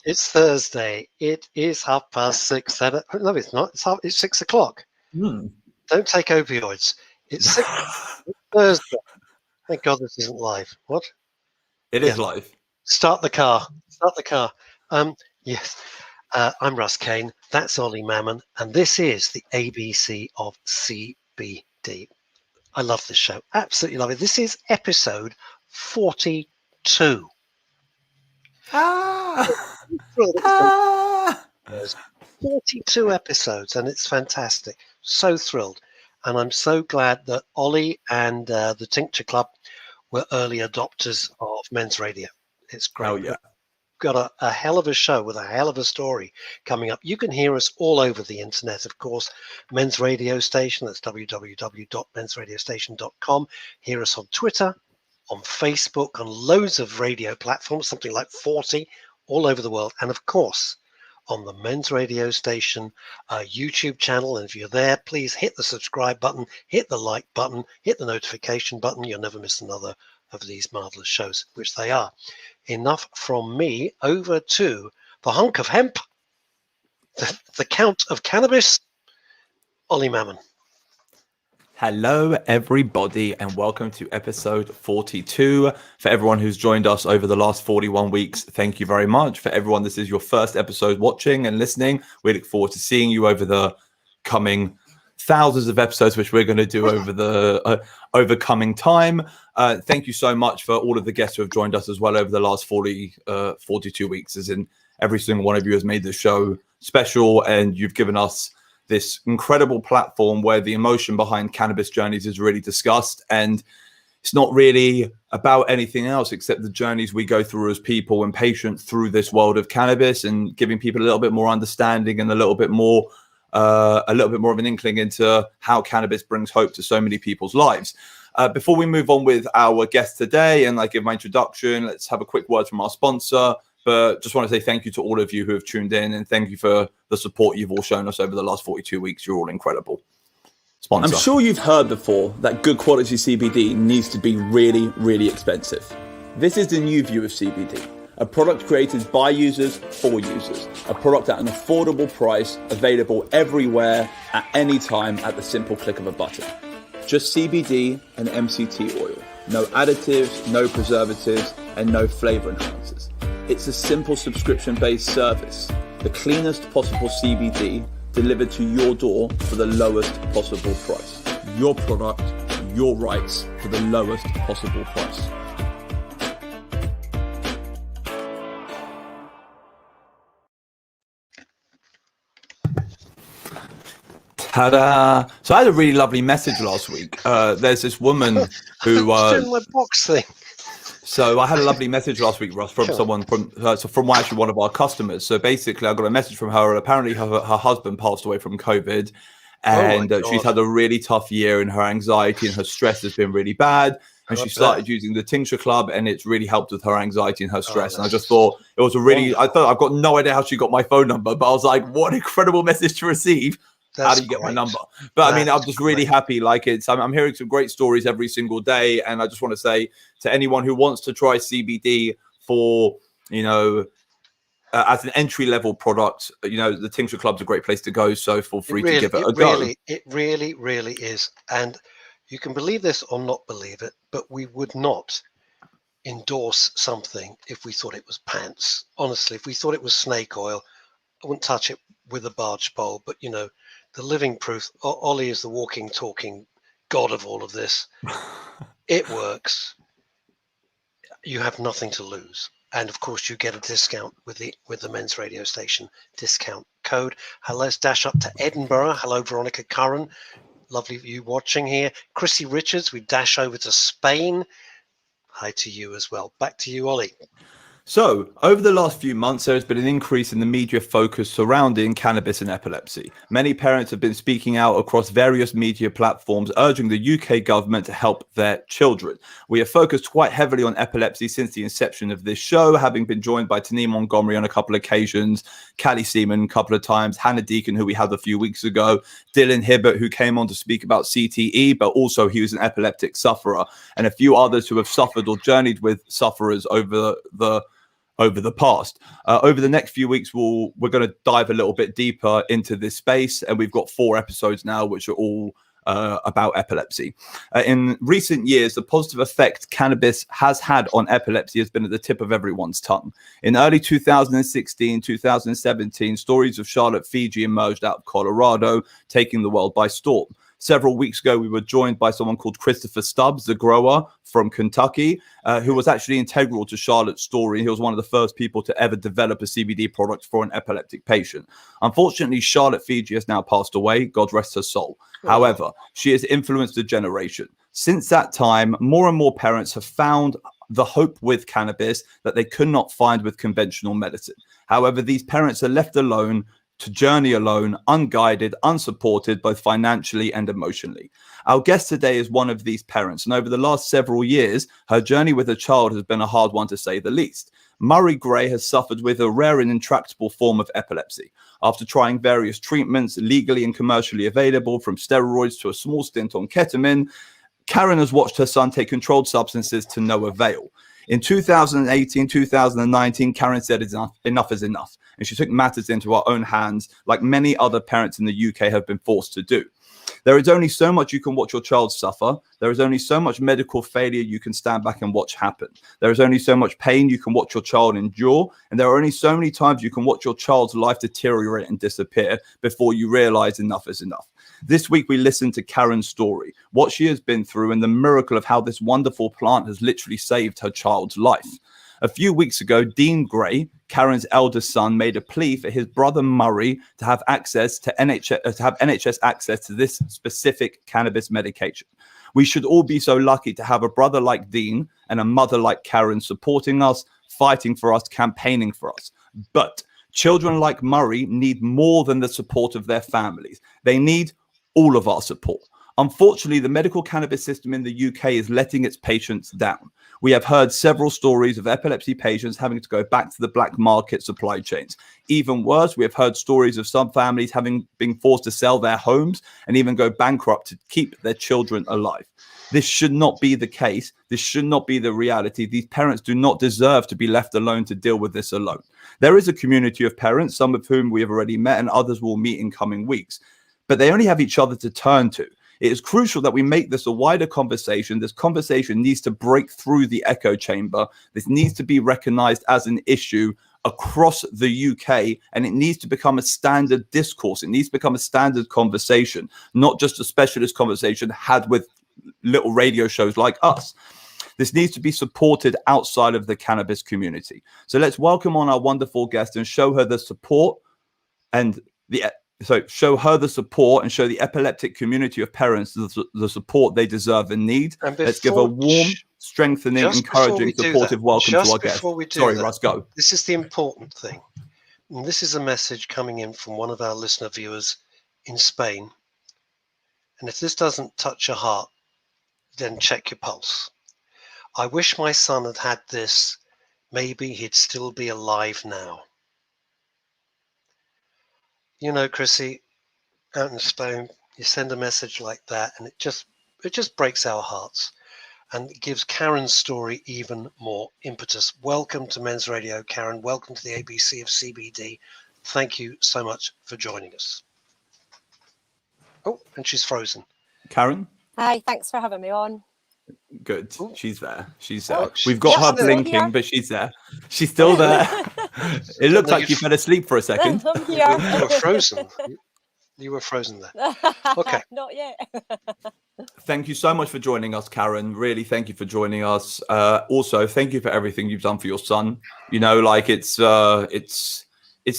It's Thursday. It is 6:30. No, it's not. It's 6 o'clock. Don't take opioids. It's Thursday. Thank God this isn't live. What? It is live. Start the car. Start the car. Yes. I'm Russ Kane. That's Ollie Mammon, and this is the ABC of CBD. I love this show. Absolutely love it. This is episode 42. 42 episodes, and it's fantastic. So thrilled. And I'm so glad that Ollie and the Tincture Club were early adopters of men's radio. It's great. Oh, yeah. Got a hell of a show with a hell of a story coming up. You can hear us all over the internet, of course. Men's Radio Station, that's www.mensradiostation.com. Hear us on Twitter, on Facebook, on loads of radio platforms, something like 40 all over the world. And of course, on the Men's Radio Station YouTube channel. And if you're there, please hit the subscribe button, hit the like button, hit the notification button. You'll never miss another of these marvelous shows, which they are. Enough from me. Over to the hunk of hemp, the Count of Cannabis, Ollie Mammon. Hello, everybody, and welcome to episode 42. For everyone who's joined us over the last 41 weeks, thank you very much. For everyone, this is your first episode watching and listening. We look forward to seeing you over the coming thousands of episodes, which we're going to do over the coming time. Thank you so much for all of the guests who have joined us as well over the last 42 weeks, as in every single one of you has made the show special, and you've given us this incredible platform where the emotion behind cannabis journeys is really discussed. And it's not really about anything else except the journeys we go through as people and patients through this world of cannabis, and giving people a little bit more understanding and a little bit more of an inkling into how cannabis brings hope to so many people's lives. Before we move on with our guest today and give my introduction, let's have a quick word from our sponsor. But just want to say thank you to all of you who have tuned in, and thank you for the support you've all shown us over the last 42 weeks. You're all incredible. Sponsor. I'm sure you've heard before that good quality CBD needs to be really, really expensive. This is the new view of CBD, a product created by users for users, a product at an affordable price, available everywhere at any time at the simple click of a button. Just CBD and MCT oil. No additives, no preservatives, and no flavor enhancers. It's a simple subscription-based service. The cleanest possible CBD delivered to your door for the lowest possible price. Your product, your rights for the lowest possible price. Ta-da! So I had a really lovely message last week. There's this woman who doing my box thing. So I had a lovely message last week, Russ, from someone from actually one of our customers. So basically, I got a message from her. Apparently, her husband passed away from COVID, and she's had a really tough year, and her anxiety and her stress has been really bad. And she started using the Tincture Club, and it's really helped with her anxiety and her stress. And I just thought it was I've got no idea how she got my phone number, but I was like, what an incredible message to receive. How do you get my number? But I mean, I'm just really happy. I'm hearing some great stories every single day. And I just want to say to anyone who wants to try CBD for, as an entry level product, the Tincture Club's a great place to go. So feel free to give it a go. It really, really is. And you can believe this or not believe it, but we would not endorse something if we thought it was pants. Honestly, if we thought it was snake oil, I wouldn't touch it with a barge pole. But, the living proof, Ollie is the walking, talking god of all of this. It works. You have nothing to lose. And of course, you get a discount with the Men's Radio Station discount code. Let's dash up to Edinburgh. Hello, Veronica Curran. Lovely you watching here. Chrissy Richards, we dash over to Spain. Hi to you as well. Back to you, Ollie. So, over the last few months, there has been an increase in the media focus surrounding cannabis and epilepsy. Many parents have been speaking out across various media platforms, urging the UK government to help their children. We have focused quite heavily on epilepsy since the inception of this show, having been joined by Taneem Montgomery on a couple of occasions, Callie Seaman a couple of times, Hannah Deacon, who we had a few weeks ago, Dylan Hibbert, who came on to speak about CTE, but also he was an epileptic sufferer, and a few others who have suffered or journeyed with sufferers over the over the past. Over the next few weeks, we're going to dive a little bit deeper into this space, and we've got 4 episodes now, which are all about epilepsy. In recent years, the positive effect cannabis has had on epilepsy has been at the tip of everyone's tongue. In early 2016, 2017, stories of Charlotte Figi emerged out of Colorado, taking the world by storm. Several weeks ago, we were joined by someone called Christopher Stubbs, the grower from Kentucky, who was actually integral to Charlotte's story. He was one of the first people to ever develop a CBD product for an epileptic patient. Unfortunately, Charlotte Figi has now passed away. God rest her soul. However, she has influenced a generation. Since that time, more and more parents have found the hope with cannabis that they could not find with conventional medicine. However, these parents are left alone to journey alone, unguided, unsupported, both financially and emotionally. Our guest today is one of these parents, and over the last several years, her journey with a child has been a hard one, to say the least. Murray Gray has suffered with a rare and intractable form of epilepsy. After trying various treatments, legally and commercially available, from steroids to a small stint on ketamine, Karen has watched her son take controlled substances to no avail. In 2018, 2019, Karen said enough is enough, and she took matters into her own hands, like many other parents in the UK have been forced to do. There is only so much you can watch your child suffer. There is only so much medical failure you can stand back and watch happen. There is only so much pain you can watch your child endure, and there are only so many times you can watch your child's life deteriorate and disappear before you realize enough is enough. This week, we listened to Karen's story, what she has been through, and the miracle of how this wonderful plant has literally saved her child's life. A few weeks ago, Dean Gray, Karen's eldest son, made a plea for his brother Murray to have access to NHS access to this specific cannabis medication. We should all be so lucky to have a brother like Dean and a mother like Karen supporting us, fighting for us, campaigning for us. But children like Murray need more than the support of their families. They need all of our support. Unfortunately, the medical cannabis system in the UK is letting its patients down. We have heard several stories of epilepsy patients having to go back to the black market supply chains. Even worse, we have heard stories of some families having been forced to sell their homes and even go bankrupt to keep their children alive. This should not be the case. This should not be the reality. These parents do not deserve to be left alone to deal with this alone. There is a community of parents, some of whom we have already met and others will meet in coming weeks, but they only have each other to turn to. It is crucial that we make this a wider conversation. This conversation needs to break through the echo chamber. This needs to be recognized as an issue across the UK, and it needs to become a standard discourse. It needs to become a standard conversation, not just a specialist conversation had with little radio shows like us. This needs to be supported outside of the cannabis community. So let's welcome on our wonderful guest and show her the support and show her the support and show the epileptic community of parents the support they deserve and need. And let's give a warm, strengthening, encouraging, supportive welcome to our guest. Sorry, Russ, go. This is the important thing. And this is a message coming in from one of our listener viewers in Spain. And if this doesn't touch your heart, then check your pulse. I wish my son had had this. Maybe he'd still be alive now. You know, Chrissy, out in Spain, you send a message like that, and it just breaks our hearts, and it gives Karen's story even more impetus. Welcome to Men's Radio, Karen. Welcome to the ABC of CBD. Thank you so much for joining us. Oh, and she's frozen. Karen? Hi, thanks for having me on. Good. Ooh. She's there. She's there. Oh, We've got her blinking, but she's there. She's still there. It looks like you fell asleep for a second. I'm here. You were frozen. You were frozen there. Okay. Not yet. Thank you so much for joining us, Karen. Really, thank you for joining us. Also, thank you for everything you've done for your son. You know, like it's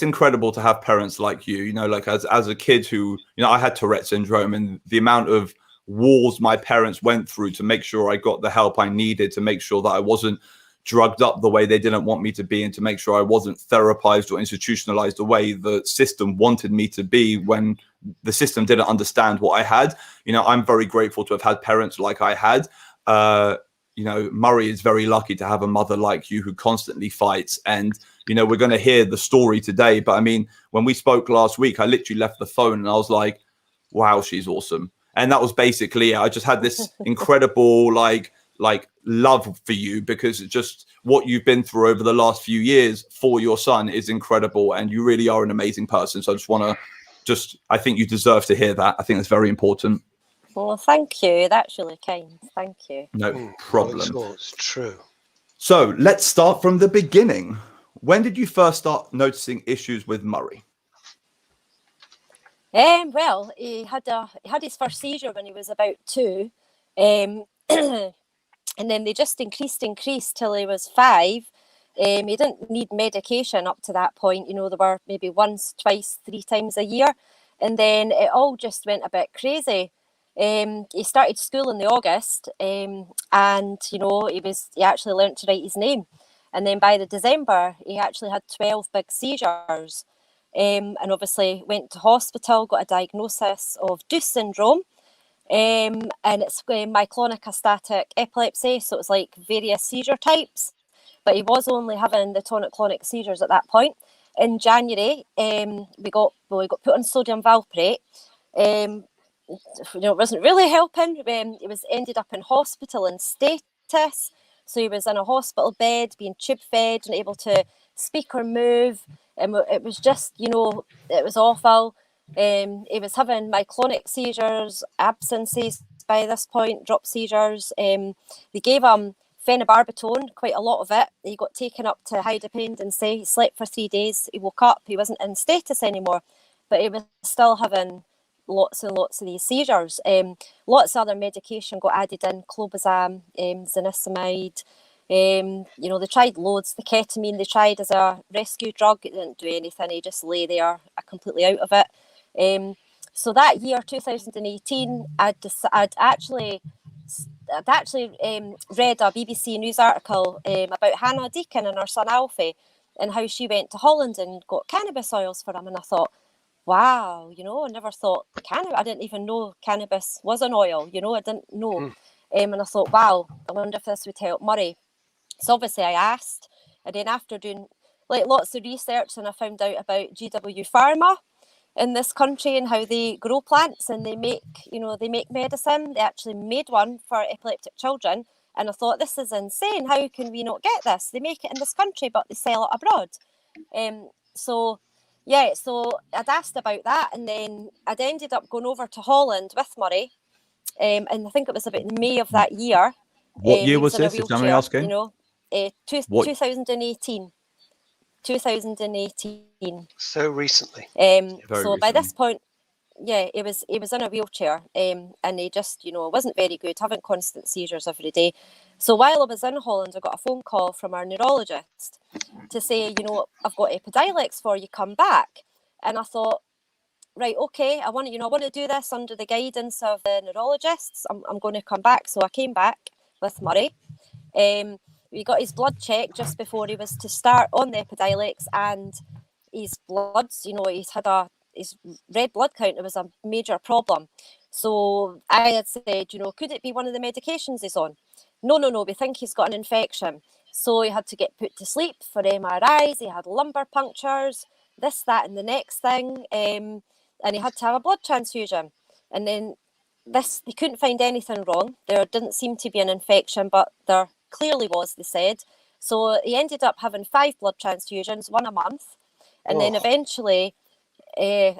incredible to have parents like you. You know, like as a kid who, you know, I had Tourette syndrome, and the amount of wars my parents went through to make sure I got the help I needed, to make sure that I wasn't drugged up the way they didn't want me to be, and to make sure I wasn't therapized or institutionalized the way the system wanted me to be when the system didn't understand what I had. You know, I'm very grateful to have had parents like I had. You know, Murray is very lucky to have a mother like you who constantly fights. And, you know, we're going to hear the story today. But I mean, when we spoke last week, I literally left the phone and I was like, wow, she's awesome. And that was basically it. I just had this incredible, like love for you, because it just, what you've been through over the last few years for your son is incredible, and you really are an amazing person. So I just want to I think you deserve to hear that. I think that's very important. Well, thank you. That's really kind. Thank you. No problem. Well, it's true. So let's start from the beginning. When did you first start noticing issues with Murray? Well, he had his first seizure when he was about 2, and then they just increased till he was 5. He didn't need medication up to that point. You know, there were maybe once, twice, 3 times a year, and then it all just went a bit crazy. He started school in the August, and you know, he actually learnt to write his name, and then by the December he actually had 12 big seizures. And obviously went to hospital, got a diagnosis of Deuce syndrome, and it's myoclonic static epilepsy, so it's like various seizure types, but he was only having the tonic-clonic seizures at that point. In January, we got put on sodium valproate. You know, it wasn't really helping. He was ended up in hospital in status, so he was in a hospital bed, being tube fed, and able to speak or move. And it was just, you know, it was awful. He was having myoclonic seizures, absences by this point, drop seizures. They gave him phenobarbital, quite a lot of it. He got taken up to high dependency. He slept for 3 days. He woke up. He wasn't in status anymore, but he was still having lots and lots of these seizures. Lots of other medication got added in, clobazam, zonisamide. You know, they tried loads. The ketamine they tried as a rescue drug, it didn't do anything. He just lay there completely out of it. So that year, 2018, I'd actually read a BBC News article about Hannah Deacon and her son Alfie, and how she went to Holland and got cannabis oils for him. And I thought, wow, you know, I never thought cannabis. I didn't even know cannabis was an oil. You know, I didn't know. And I thought, wow, I wonder if this would help Murray. So obviously I asked, and then after doing like lots of research, and I found out about GW Pharma in this country and how they grow plants and they make medicine. They actually made one for epileptic children, and I thought, this is insane. How can we not get this? They make it in this country, but they sell it abroad. So I'd asked about that, and then I'd ended up going over to Holland with Murray, and I think it was about May of that year. What year was this? If I'm asking, you know. 2018. 2018. So recently. So recently. By this point, yeah, he was in a wheelchair, and he just, you know, wasn't very good, having constant seizures every day. So while I was in Holland, I got a phone call from our neurologist to say, you know, I've got Epidiolex for you, come back. And I thought, right, okay, I want to do this under the guidance of the neurologists. I'm going to come back. So I came back with Murray. We got his blood checked just before he was to start on the Epidiolex, and his bloods, you know, his red blood count, it was a major problem. So I had said, you know, could it be one of the medications he's on? No, we think he's got an infection. So he had to get put to sleep for MRIs. He had lumbar punctures, this, that, and the next thing. And he had to have a blood transfusion. And then they couldn't find anything wrong. There didn't seem to be an infection, but there clearly was, they said. So he ended up having 5 blood transfusions, 1 a month. And then eventually we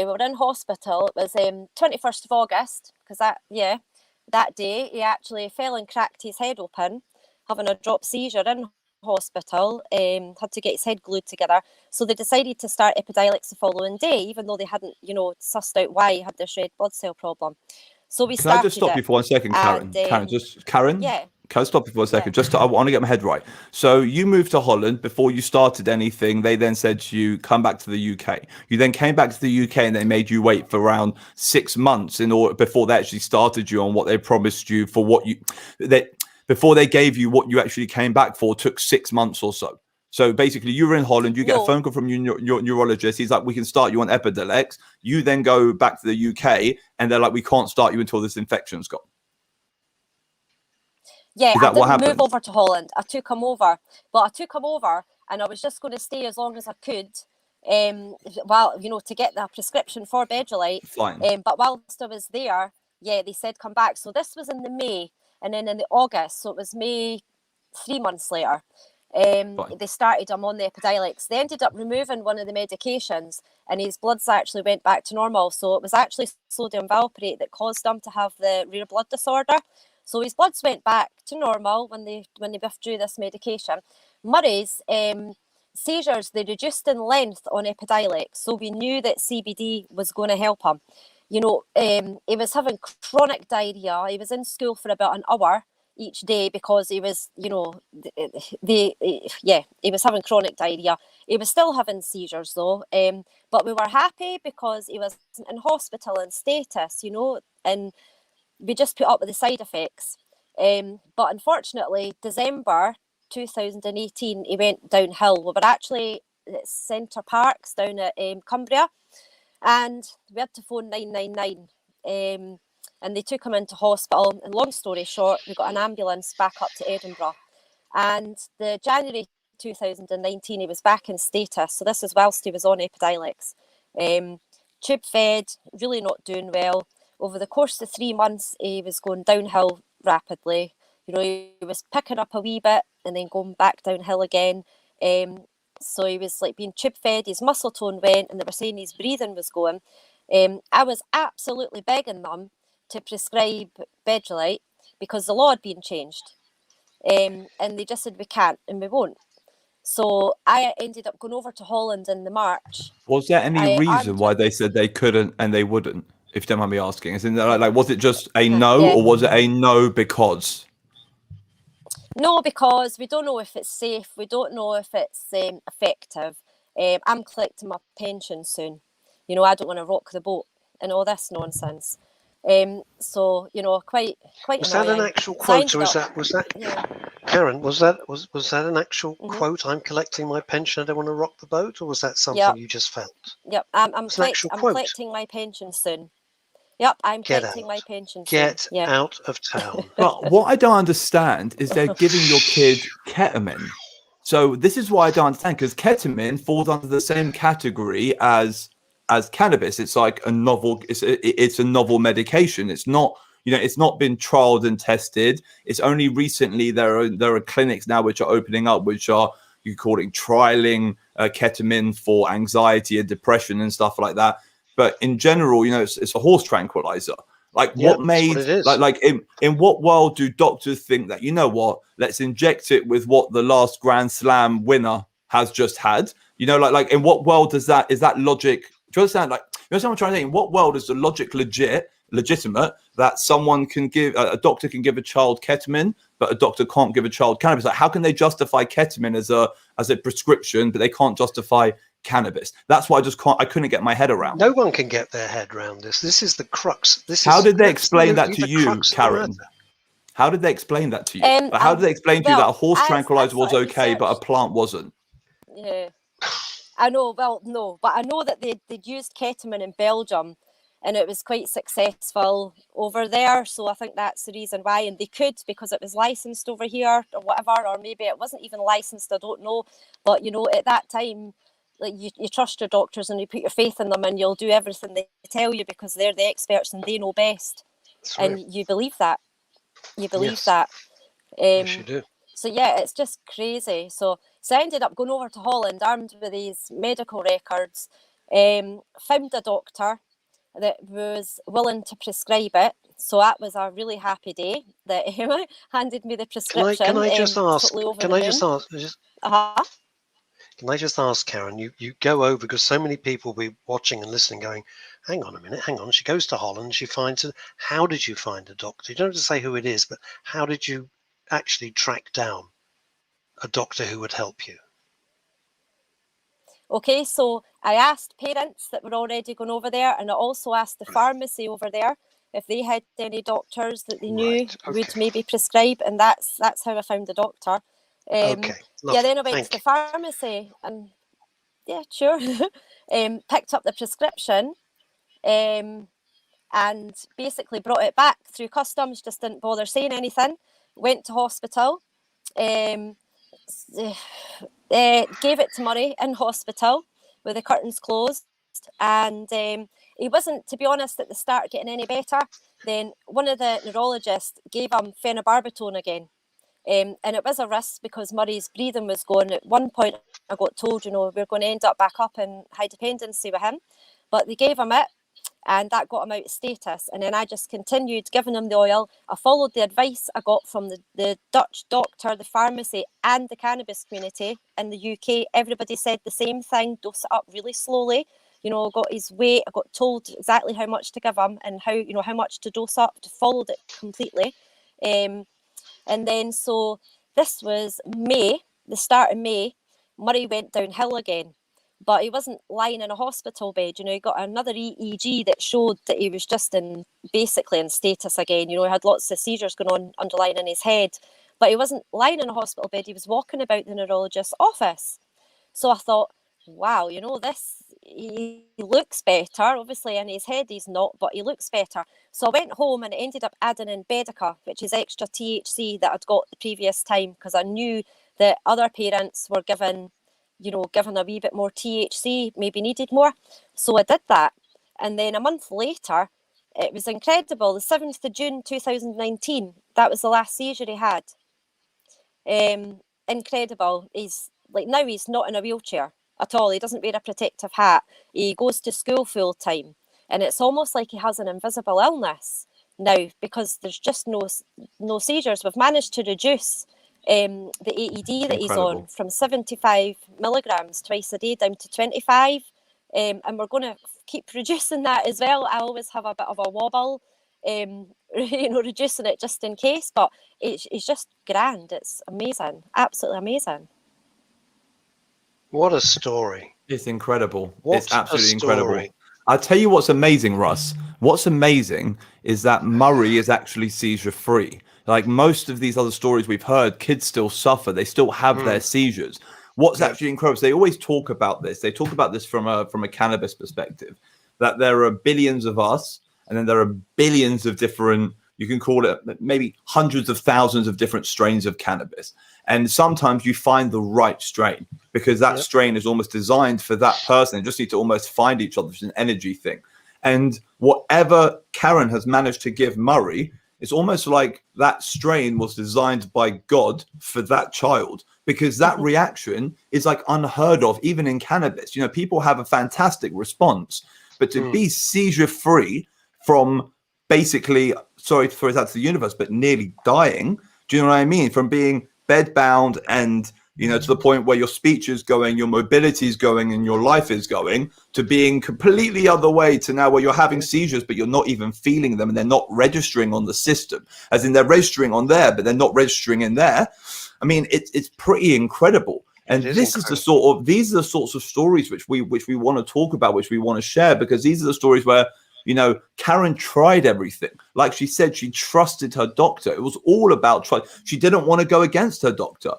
were in hospital. It was 21st of August, because that day he actually fell and cracked his head open, having a drop seizure in hospital. Had to get his head glued together. So they decided to start Epidiolex the following day, even though they hadn't, you know, sussed out why he had this red blood cell problem. So we started. Can I just stop you for 1 second, Karen? Karen? Yeah. Can I stop you for a second? I want to get my head right. So you moved to Holland before you started anything. They then said to you, come back to the UK. You then came back to the UK, and they made you wait for around 6 months before they actually started you on what they promised you for before they gave you what you actually came back for. Took 6 months or so. So basically, you were in Holland. You get a phone call from your neurologist. He's like, we can start you on Epidiolex. You then go back to the UK, and they're like, we can't start you until this infection's gone. Yeah, I didn't move over to Holland. I took him over, and I was just going to stay as long as I could, to get the prescription for Bedrolite. Fine. But whilst I was there, they said come back. So this was in the May, and then in the August. So it was May 3 months later, Fine. they started him on the Epidiolex. They ended up removing one of the medications, and his bloods actually went back to normal. So it was actually sodium valproate that caused him to have the rare blood disorder. So his bloods went back to normal when they withdrew this medication. Murray's seizures, they reduced in length on Epidiolex, so we knew that CBD was going to help him. You know, he was having chronic diarrhea. He was in school for about an hour each day because he was, you know, he was having chronic diarrhea. He was still having seizures though, but we were happy because he was in hospital and status, you know, and we just put up with the side effects. But unfortunately, December 2018, he went downhill. We were actually at Centre Parks down at Cumbria, and we had to phone 999. And they took him into hospital. And long story short, we got an ambulance back up to Edinburgh. And the January 2019, he was back in status. So this is whilst he was on Epidiolex. Tube fed, really not doing well. Over the course of 3 months, he was going downhill rapidly. You know, he was picking up a wee bit and then going back downhill again. So he was like being tube fed, his muscle tone went, and they were saying his breathing was going. I was absolutely begging them to prescribe Bedrolite because the law had been changed. And they just said, we can't and we won't. So I ended up going over to Holland in the March. Was there any reason why they said they couldn't and they wouldn't, if you don't mind me asking? Is like, was it just a no, Yeah. or was it a no because? No, because we don't know if it's safe. We don't know if it's effective. I'm collecting my pension soon. You know, I don't want to rock the boat and all this nonsense. So you know, quite Was annoying. that an actual quote, or was that Yeah. Karen? Was that an actual quote? I'm collecting my pension. I don't want to rock the boat, or was that something Yep. you just felt? Yep, I'm It's an actual I'm quote. collecting my pension soon. Yep, I'm Get collecting out. my pension Get soon. Yeah. out of town. But what I don't understand is they're giving your kid ketamine. So this is why I don't understand, because ketamine falls under the same category as cannabis. It's like a novel. It's a novel medication. It's not. You know, it's not been trialed and tested. It's only recently there are clinics now which are opening up, which are you calling trialing ketamine for anxiety and depression and stuff like that. But in general, you know, it's a horse tranquilizer. Like what made what it is. like in what world do doctors think that, you know what, let's inject it with what the last Grand Slam winner has just had? You know, like in what world is that logic? Do you understand? Like, you understand what I'm trying to say? In what world is the logic legitimate that someone can give a doctor can give a child ketamine, but a doctor can't give a child cannabis? Like, how can they justify ketamine as a prescription, but they can't justify cannabis? That's why I couldn't get my head around. No one can get their head around this. This is the crux. How did they explain that to you, Karen? How did they explain that to you? How did they explain to you that a horse tranquilizer was okay, but a plant wasn't? Yeah, I know. Well, no, but I know that they'd used ketamine in Belgium, and it was quite successful over there. So I think that's the reason why. And they could, because it was licensed over here or whatever, or maybe it wasn't even licensed. I don't know. But you know, at that time, like you trust your doctors and you put your faith in them, and you'll do everything they tell you because they're the experts and they know best. And you believe that. You believe that. Yes, you do. So yeah, it's just crazy. So I ended up going over to Holland armed with these medical records, found a doctor that was willing to prescribe it. So that was a really happy day that handed me the prescription. Can I just ask? Can I just ask? Can I just ask, Karen? You go over, because so many people will be watching and listening, going, "Hang on a minute, hang on." She goes to Holland. She finds it. How did you find a doctor? You don't have to say who it is, but how did you actually track down a doctor who would help you? Okay, so I asked parents that were already going over there, and I also asked the pharmacy over there if they had any doctors that they knew would maybe prescribe, and that's how I found the doctor. Yeah, then I went to the pharmacy and sure, picked up the prescription, and basically brought it back through customs. Just didn't bother saying anything. Went to hospital. Gave it to Murray in hospital with the curtains closed, and he wasn't, to be honest, at the start getting any better. Then one of the neurologists gave him phenobarbital again, And it was a risk because Murray's breathing was going. At one point, I got told, we're going to end up back up in high dependency with him. But they gave him it, and that got him out of status. And then I just continued giving him the oil. I followed the advice I got from the Dutch doctor, the pharmacy, and the cannabis community in the UK. Everybody said the same thing: dose it up really slowly. I got his weight. I got told exactly how much to give him and how much to dose up. Followed it completely. And then, so this was May, the start of May. Murray went downhill again, but he wasn't lying in a hospital bed. He got another EEG that showed that he was just basically in status again. He had lots of seizures going on underlying in his head, but he wasn't lying in a hospital bed. He was walking about the neurologist's office. So I thought, wow, he looks better. Obviously in his head he's not, but he looks better. So I went home and ended up adding in Bedica, which is extra THC that I'd got the previous time, because I knew that other parents were given a wee bit more THC, maybe needed more. So I did that. And then a month later, it was incredible. The 7th of June 2019, that was the last seizure he had. Incredible. Now he's not in a wheelchair at all. He doesn't wear a protective hat. He goes to school full time. And it's almost like he has an invisible illness now, because there's just no seizures. We've managed to reduce the AED that he's on from 75 milligrams twice a day down to 25. And we're going to keep reducing that as well. I always have a bit of a wobble, reducing it just in case. But it's just grand. It's amazing. Absolutely amazing. What a story. It's incredible. What it's absolutely a story. incredible. I'll tell you what's amazing, Russ. What's amazing is that Murray is actually seizure free. Like most of these other stories we've heard, kids still suffer. They still have their seizures. What's actually incredible is they always talk about this. They talk about this from a cannabis perspective, that there are billions of us, and then there are billions of different, you can call it maybe hundreds of thousands of different strains of cannabis. And sometimes you find the right strain, because that strain is almost designed for that person. You just need to almost find each other. It's an energy thing. And whatever Karen has managed to give Murray, it's almost like that strain was designed by God for that child, because that reaction is like unheard of, even in cannabis. People have a fantastic response, but to be seizure free from basically, sorry to throw it out to the universe, but nearly dying, do you know what I mean? From being bedbound and, to the point where your speech is going, your mobility is going, and your life is going, to being completely other way to now where you're having seizures, but you're not even feeling them, and they're not registering on the system, as in they're registering on there, but they're not registering in there. I mean, it's pretty incredible. And these are the sorts of stories which we want to talk about, which we want to share, because these are the stories where, Karen tried everything. Like she said, she trusted her doctor. It was all about trust. She didn't want to go against her doctor.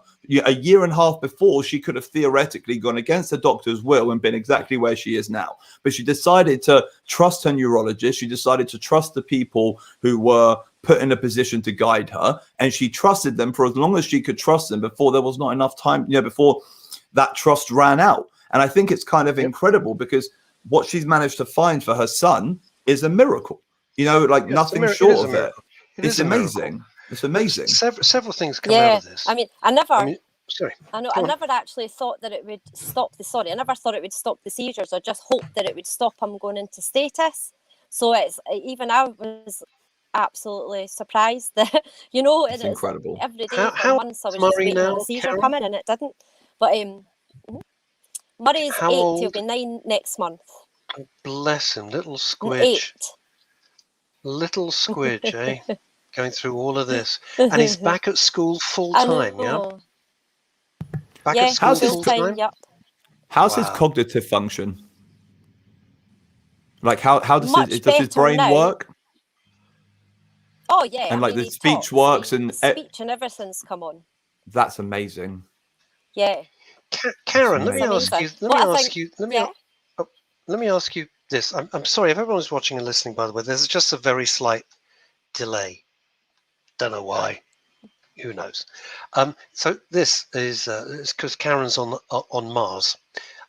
A year and a half before, she could have theoretically gone against her doctor's will and been exactly where she is now. But she decided to trust her neurologist. She decided to trust the people who were put in a position to guide her. And she trusted them for as long as she could trust them before there was not enough time, before that trust ran out. And I think it's kind of incredible, because what she's managed to find for her son is a miracle, nothing short of it. It's amazing. It's amazing. Several things come out of this. I never actually thought that it would stop I never thought it would stop the seizures. I just hoped that it would stop him going into status. So even I was absolutely surprised that, it's incredible. Every day for months I was just waiting for the seizure coming, and it didn't. But Murray's 8, he'll be 9 next month. Oh, bless him, little squidge. 8. Little squidge, eh? Going through all of this. And he's back at school full time, yeah? Back at school full time? Yep. How's his cognitive function? Like, how does his brain work? Oh, yeah. And the speech works and speech and everything's come on. That's amazing. Yeah. Karen, let me ask you this. I'm sorry if everyone's watching and listening, by the way. There's just a very slight delay. Don't know why. Who knows? So this is because Karen's on Mars.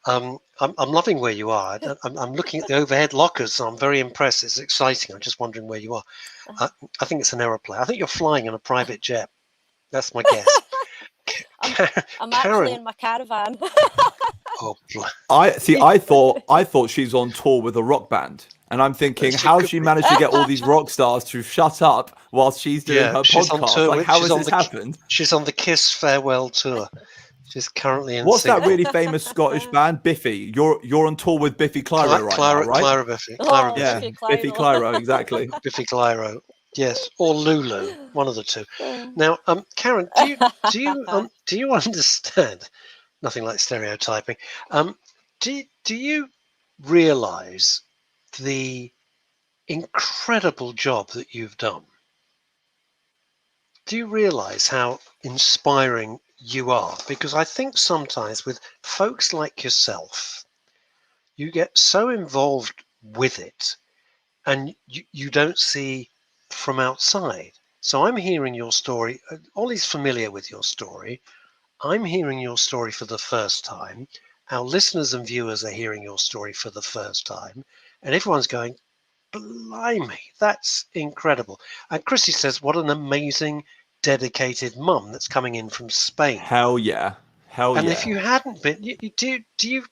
I'm loving where you are. I'm looking at the overhead lockers, and I'm very impressed. It's exciting. I'm just wondering where you are. I think it's an aeroplane. I think you're flying in a private jet. That's my guess. I'm actually Karen, in my caravan. oh, I thought she's on tour with a rock band. And I'm thinking, she how could she be. managed to get all these rock stars to shut up whilst she's doing Yeah, her she's on podcast. tour Like, with. how has this happened? She's on the Kiss farewell tour. She's currently in What's that Singapore. really famous Scottish band? Biffy. You're on tour with Biffy Clyro right now, right? Clyro Biffy. Oh, Yeah, Biffy Biffy Clyro. Clyro, exactly. Biffy Clyro. Yes, or Lulu, one of the two. Now, Karen, do you understand? Nothing like stereotyping. Do you realise the incredible job that you've done? Do you realise how inspiring you are? Because I think sometimes with folks like yourself, you get so involved with it and you don't see from outside. So I'm hearing your story. Ollie's familiar with your story. I'm hearing your story for the first time. Our listeners and viewers are hearing your story for the first time. And everyone's going, blimey, that's incredible. And Chrissy says, what an amazing, dedicated mum that's coming in from Spain. Hell yeah. Hell And yeah. if you hadn't been, do you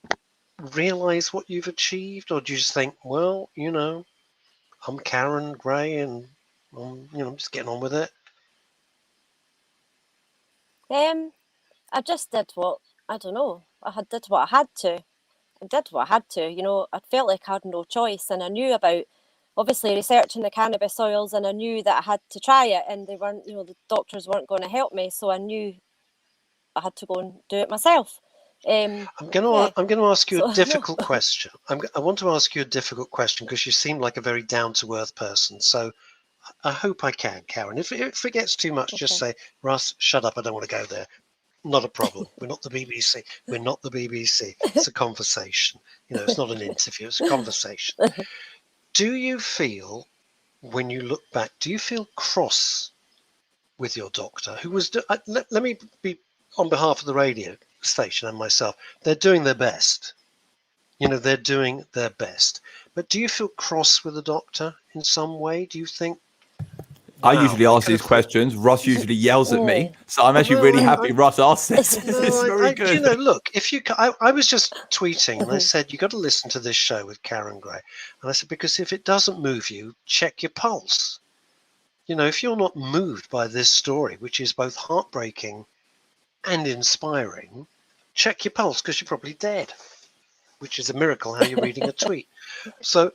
realize what you've achieved? Or do you just think, well, I'm Karen Gray and I'm just getting on with it? I just did what, I don't know, did what I had to. I did what I had to. I felt like I had no choice, and I knew about, obviously, researching the cannabis oils, and I knew that I had to try it, and they weren't, the doctors weren't going to help me, so I knew I had to go and do it myself. I'm going to ask you a difficult No. question. I want to ask you a difficult question because you seem like a very down-to-earth person. So I hope I can, Karen. If it gets too much, just say, Russ, shut up. I don't want to go there. Not a problem. We're not the BBC. We're not the BBC. It's a conversation. It's not an interview. It's a conversation. Do you feel, when you look back, do you feel cross with your doctor who was, let me be on behalf of the radio station and myself, they're doing their best. They're doing their best. But do you feel cross with the doctor in some way? Do you think, I wow, usually ask these questions. Russ usually yells at me. So I'm actually really happy Russ asked this. This is very good. Look, I was just tweeting and I said, you got to listen to this show with Karen Gray. And I said, because if it doesn't move you, check your pulse. If you're not moved by this story, which is both heartbreaking and inspiring, check your pulse because you're probably dead, which is a miracle how you're reading a tweet. So,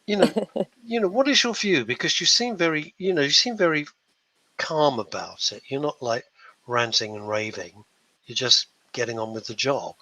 what is your view? Because you seem very calm about it. You're not like ranting and raving. You're just getting on with the job.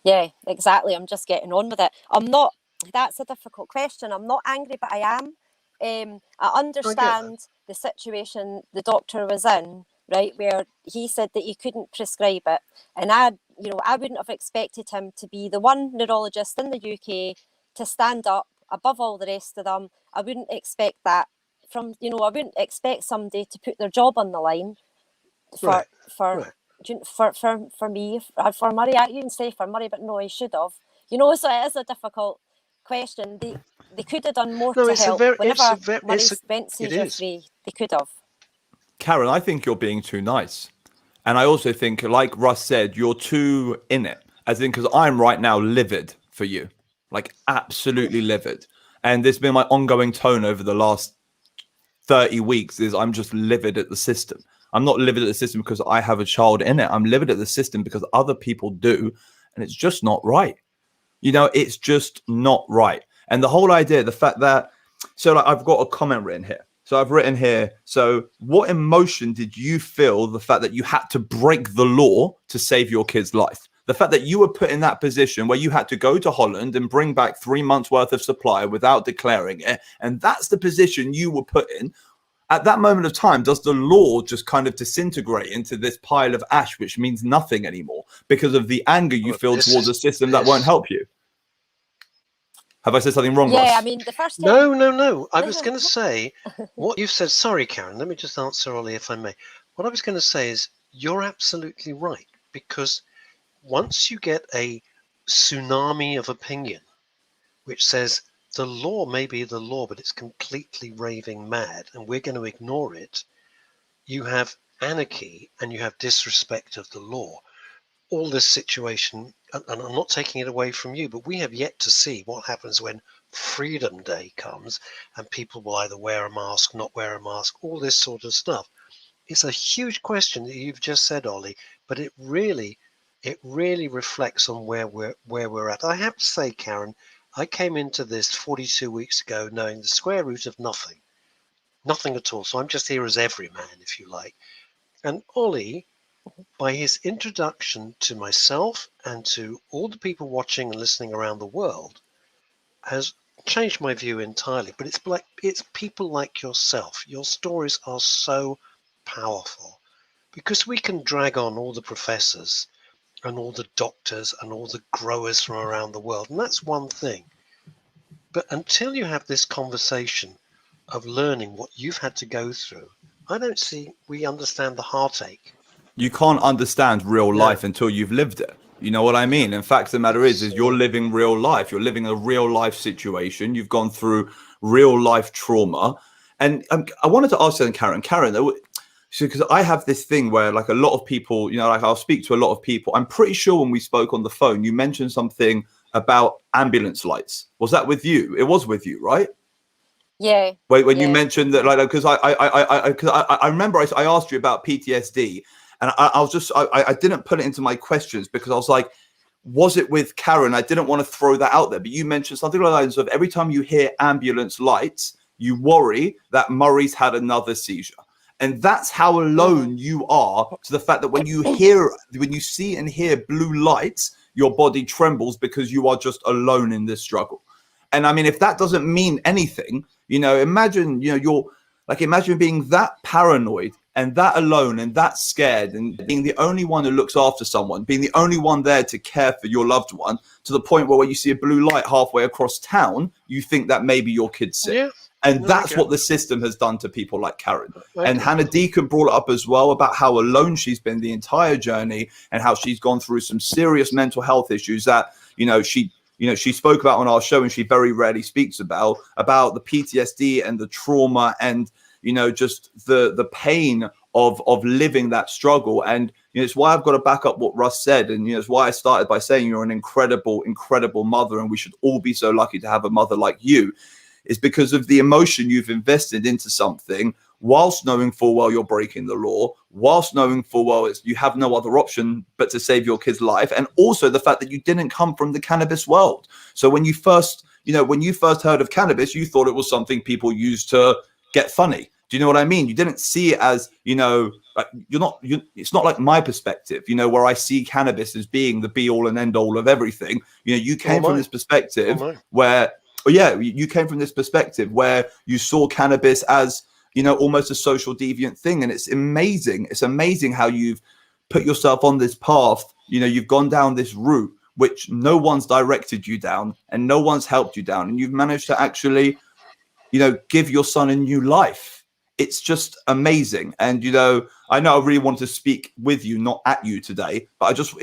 Yeah, exactly. I'm just getting on with it. I'm not, that's a difficult question. I'm not angry, but I am. I understand the situation the doctor was in, right, where he said that he couldn't prescribe it. And I wouldn't have expected him to be the one neurologist in the UK to stand up above all the rest of them. I wouldn't expect that I wouldn't expect somebody to put their job on the line for me, for Murray. You can say for Murray, but no, he should have. So it is a difficult question. They could have done more to help. Whenever Murray went seizure free, they could have. Karen, I think you're being too nice. And I also think, like Russ said, you're too in it. As in, because I'm right now livid for you. Like, absolutely livid. And this has been my ongoing tone over the last 30 weeks is I'm just livid at the system. I'm not livid at the system because I have a child in it. I'm livid at the system because other people do. And it's just not right. It's just not right. And the whole idea, the fact that, so like I've got a comment written here. So I've written here, so what emotion did you feel the fact that you had to break the law to save your kid's life? The fact that you were put in that position where you had to go to Holland and bring back 3 months worth of supply without declaring it. And that's the position you were put in. At that moment of time, does the law just kind of disintegrate into this pile of ash, which means nothing anymore because of the anger you feel towards a system that won't help you? Have I said something wrong, Russ? Yeah, I mean, the first time... No. I was going to say what you've said. Sorry, Karen. Let me just answer, Ollie, if I may. What I was going to say is you're absolutely right, because once you get a tsunami of opinion, which says the law may be the law, but it's completely raving mad, and we're going to ignore it, you have anarchy and you have disrespect of the law. All this situation, and I'm not taking it away from you, but we have yet to see what happens when Freedom Day comes and people will either wear a mask, not wear a mask, all this sort of stuff. It's a huge question that you've just said, Ollie, but it really reflects on where we're at. I have to say, Karen, I came into this 42 weeks ago knowing the square root of nothing at all. So I'm just here as everyman, if you like. And Ollie, by his introduction to myself and to all the people watching and listening around the world, has changed my view entirely. But it's people like yourself. Your stories are so powerful because we can drag on all the professors and all the doctors and all the growers from around the world, and that's one thing. But until you have this conversation of learning what you've had to go through, I don't see we understand the heartache. You can't understand real life until you've lived it. You know what I mean? In fact, the matter is you're living real life. You're living a real life situation. You've gone through real life trauma. And I wanted to ask you, Karen, because I have this thing where, like, a lot of people, you know, like, I'll speak to a lot of people. I'm pretty sure when we spoke on the phone, you mentioned something about ambulance lights. Was that with you? It was with you, right? Yeah. When you mentioned that, like, because I remember I asked you about PTSD, and I didn't put it into my questions because I was like, was it with Karen? I didn't want to throw that out there, but you mentioned something like that. So every time you hear ambulance lights, you worry that Murray's had another seizure. And that's how alone you are to the fact that when you see and hear blue lights, your body trembles because you are just alone in this struggle. And I mean, if that doesn't mean anything, you know, imagine being that paranoid and that alone and that scared and being the only one who looks after someone, being the only one there to care for your loved one, to the point where when you see a blue light halfway across town, you think that maybe your kid's sick. Yeah. And that's what the system has done to people like Karen. And Hannah Deacon brought it up as well about how alone she's been the entire journey and how she's gone through some serious mental health issues that, she spoke about on our show, and she very rarely speaks about the PTSD and the trauma and, just the pain of living that struggle. And, it's why I've got to back up what Russ said. And, it's why I started by saying you're an incredible, incredible mother. And we should all be so lucky to have a mother like you, is because of the emotion you've invested into something, whilst knowing full well you're breaking the law, whilst knowing full well you have no other option but to save your kid's life, and also the fact that you didn't come from the cannabis world. So when you first heard of cannabis, you thought it was something people used to get funny. Do you know what I mean? You didn't see it as, it's not like my perspective, where I see cannabis as being the be all and end all of everything. You came from this perspective where you came from this perspective where you saw cannabis as, almost a social deviant thing. And it's amazing. It's amazing how you've put yourself on this path. You've gone down this route, which no one's directed you down and no one's helped you down. And you've managed to actually, give your son a new life. It's just amazing. And, I know I really want to speak with you, not at you today, but I just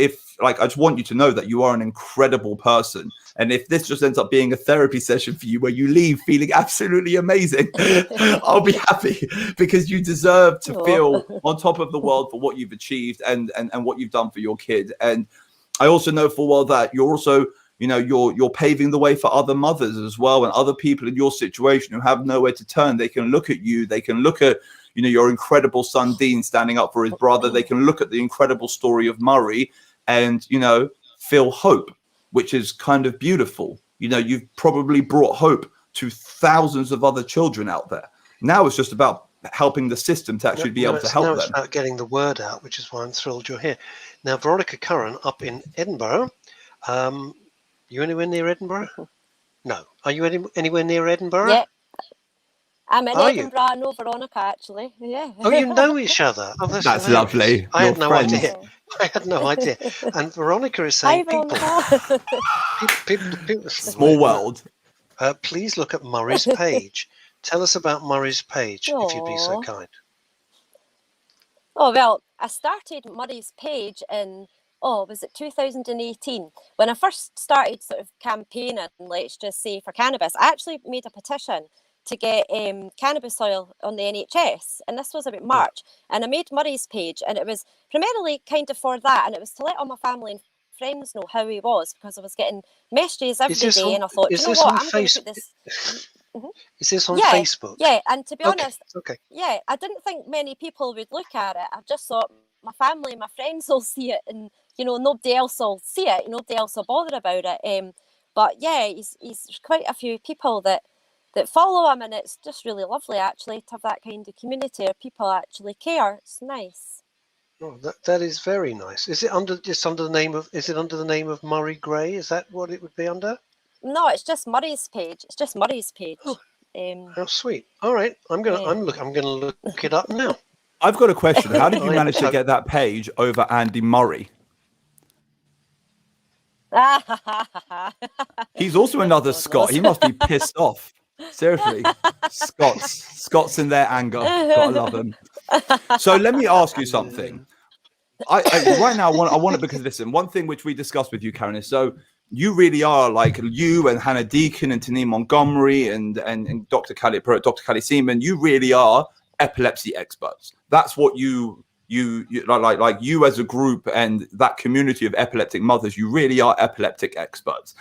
want you to know that you are an incredible person. And if this just ends up being a therapy session for you where you leave feeling absolutely amazing, I'll be happy, because you deserve to feel on top of the world for what you've achieved and what you've done for your kid. And I also know full well that you're also, you're paving the way for other mothers as well, and other people in your situation who have nowhere to turn. They can look at you. They can look at, your incredible son, Dean, standing up for his brother. They can look at the incredible story of Murray and, feel hope, which is kind of beautiful. You've probably brought hope to thousands of other children out there. Now it's just about helping the system to actually be able to help them. It's about getting the word out, which is why I'm thrilled you're here. Now, Veronica Curran up in Edinburgh. You anywhere near Edinburgh? No. Are you anywhere near Edinburgh? Yeah. I'm in Edinburgh. I know Veronica, actually. Yeah. Oh, you know each other. Oh, that's lovely. I had no idea. I had no idea. And Veronica is saying, people, small world. Please look at Murray's page. Tell us about Murray's page, if you'd be so kind. Oh, well, I started Murray's page in, was it 2018? When I first started sort of campaigning, let's just say, for cannabis, I actually made a petition to get cannabis oil on the NHS, and this was about March, and I made Murray's page, and it was primarily kind of for that, and it was to let all my family and friends know how he was, because I was getting messages every day, and I thought, you know what, I'm going to put this. Mhm. Is this on Yeah, Facebook? yeah, and to be Okay. honest, Okay. yeah, I didn't think many people would look at it. I just thought my family, my friends will see it, and nobody else will see it. Nobody else will bother about it. But yeah, he's quite a few people that follow him, and it's just really lovely actually to have that kind of community where people actually care. It's nice. Oh, that is very nice. Is it under the name of? Is it under the name of Murray Gray? Is that what it would be under? No, it's just Murray's page. It's just Murray's page. Oh, how sweet! All right, I'm gonna look it up now. I've got a question. How did you I manage to hope- get that page over Andy Murray? He's also another God Scot. knows. He must be pissed off. Seriously, Scots in their anger. Gotta love them. So let me ask you something. I right now I want it because listen, one thing which we discussed with you, Karen, is so you really are like you and Hannah Deacon and Taneem Montgomery and Dr. Kelly Seaman. You really are epilepsy experts. That's what you like you as a group and that community of epileptic mothers. You really are epileptic experts.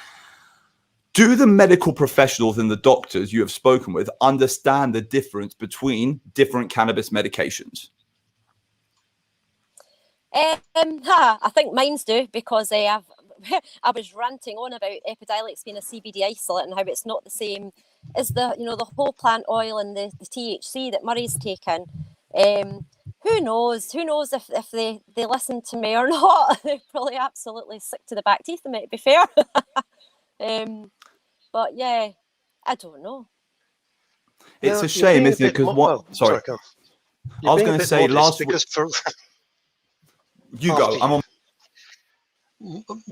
Do the medical professionals and the doctors you have spoken with understand the difference between different cannabis medications? I think mines do, because I was ranting on about Epidiolex being a CBD isolate and how it's not the same as the whole plant oil and the THC that Murray's taken. Who knows? Who knows if they listen to me or not? They're probably absolutely sick to the back teeth, to be fair. But yeah, I don't know. It's a shame, isn't it? Because sorry. Go on. I was going to say last week. Because You go. I'm on.